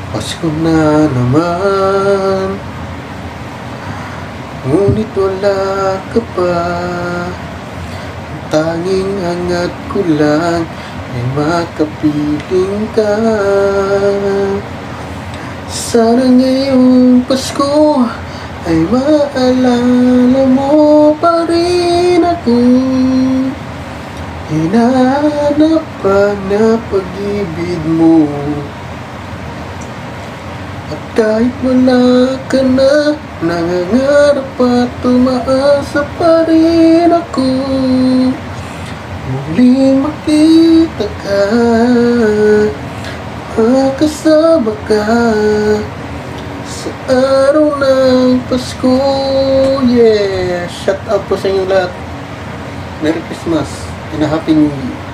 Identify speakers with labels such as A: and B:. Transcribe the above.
A: Pasko na naman, ngunit wala ka pa. Ang tanging hangat ko lang ay makapiling ka. Sana ngayong Pasko ay maalala mo pa rin ako. Hinahanap pa na pag-ibig mo. At kahit wala ka na, nangangarap at tumaasa pa rin ako. Muling makita ka, makasama ka sa araw ng Pasko. Yeah! Shout out po sa inyo lahat. Merry Christmas and a Happy New Year.